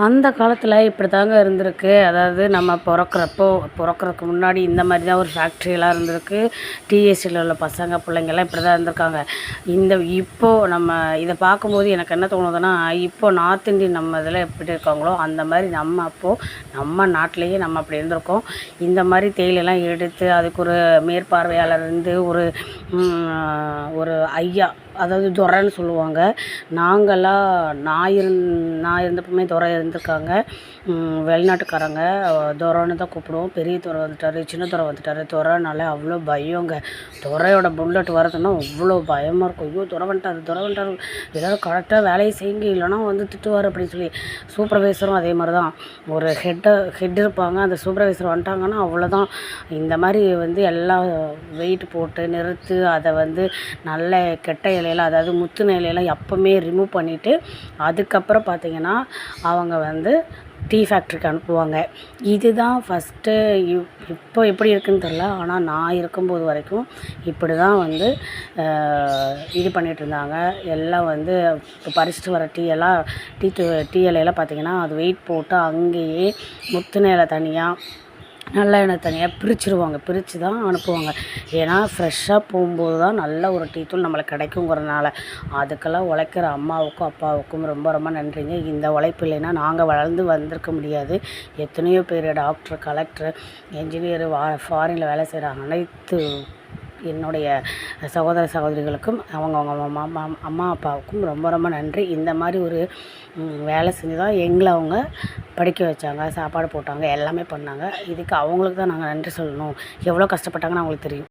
அந்த காலத்தில் இப்படி தாங்க இருந்திருக்கு. அதாவது நம்ம பொறக்கறதுக்கு முன்னாடி இந்த மாதிரி தான் ஒரு ஃபேக்ட்ரியெல்லாம் இருந்திருக்கு. டிஎஸ்சியில் உள்ள பசங்க பிள்ளைங்கள்லாம் இப்படி தான் இருந்திருக்காங்க. இப்போது நம்ம இதை பார்க்கும்போது எனக்கு என்ன தோணுதுன்னா, இப்போது நார்த் இந்தியன் நம்ம இதில் எப்படி இருக்காங்களோ அந்த மாதிரி நம்ம நாட்டிலேயே நம்ம அப்படி இருந்திருக்கோம். இந்த மாதிரி தேயிலைலாம் எடுத்து அதுக்கு ஒரு மேற்பார்வையாளர் இருந்து ஒரு ஐயா, அதாவது துரைன்னு சொல்லுவாங்க. நான் இருந்தப்பமே துரை இருந்திருக்காங்க. வெளிநாட்டுக்காரங்க துரைன்னு தான் கூப்பிடுவோம். பெரிய துரை வந்துட்டார், சின்ன துரை வந்துட்டார். துரைனாலே அவ்வளோ பயங்க. துரையோட புல்லட் வரதுன்னா அவ்வளோ பயமாக இருக்கும். ஐயோ துரை வந்துட்டார், எல்லோரும் கரெக்டாக வேலையை செய்யுங்க, இல்லைனா வந்து திட்டுவார் அப்படின்னு சொல்லி. சூப்பர்வைசரும் அதே மாதிரி தான். ஒரு ஹெட் இருப்பாங்க. அந்த சூப்பர்வைசர் வந்துட்டாங்கன்னா அவ்வளோதான். இந்த மாதிரி வந்து எல்லாம் வெயிட் போட்டு நிறுத்து, அதை வந்து நல்ல கெட்ட இலையில, அதாவது முத்துன இலையெல்லாம் எப்போவுமே ரிமூவ் பண்ணிவிட்டு அதுக்கப்புறம் பார்த்திங்கன்னா அவங்க வந்து டீ ஃபேக்ட்ரிக்கு அனுப்புவாங்க. இதுதான் ஃபஸ்ட்டு. இப்போ எப்படி இருக்குதுன்னு தெரில, ஆனால் நான் இருக்கும்போது வரைக்கும் இப்படி தான் வந்து இது பண்ணிகிட்ருந்தாங்க. எல்லாம் வந்து இப்போ பறிச்சுட்டு வர டீ இலையெல்லாம் பார்த்திங்கன்னா அது வெயிட் போட்டு அங்கேயே முத்துன இலை தனியாக, நல்ல எண்ணெய் தனியாக பிரித்து தான் அனுப்புவாங்க. ஏன்னா ஃப்ரெஷ்ஷாக போகும்போது தான் நல்ல ஒரு டீ தூள் நம்மளுக்கு கிடைக்குங்கிறதுனால. அதுக்கெல்லாம் உழைக்கிற அம்மாவுக்கும் அப்பாவுக்கும் ரொம்ப ரொம்ப நன்றிங்க. இந்த உழைப்பு இல்லைன்னா நாங்கள் வளர்ந்து வந்திருக்க முடியாது. எத்தனையோ பேர் டாக்டர், கலெக்டர், என்ஜினியர், ஃபாரினில் வேலை செய்கிற அனைத்து என்னுடைய சகோதர சகோதரிகளுக்கும் அவங்க அம்மா அப்பாவுக்கும் ரொம்ப ரொம்ப நன்றி. இந்த மாதிரி ஒரு வேலை செஞ்சு தான் எங்களை அவங்க படிக்க வச்சாங்க, சாப்பாடு போட்டாங்க, எல்லாமே பண்ணாங்க. இதுக்கு அவங்களுக்கு தான் நாங்கள் நன்றி சொல்லணும். எவ்வளோ கஷ்டப்பட்டாங்கன்னு அவங்களுக்கு தெரியும்.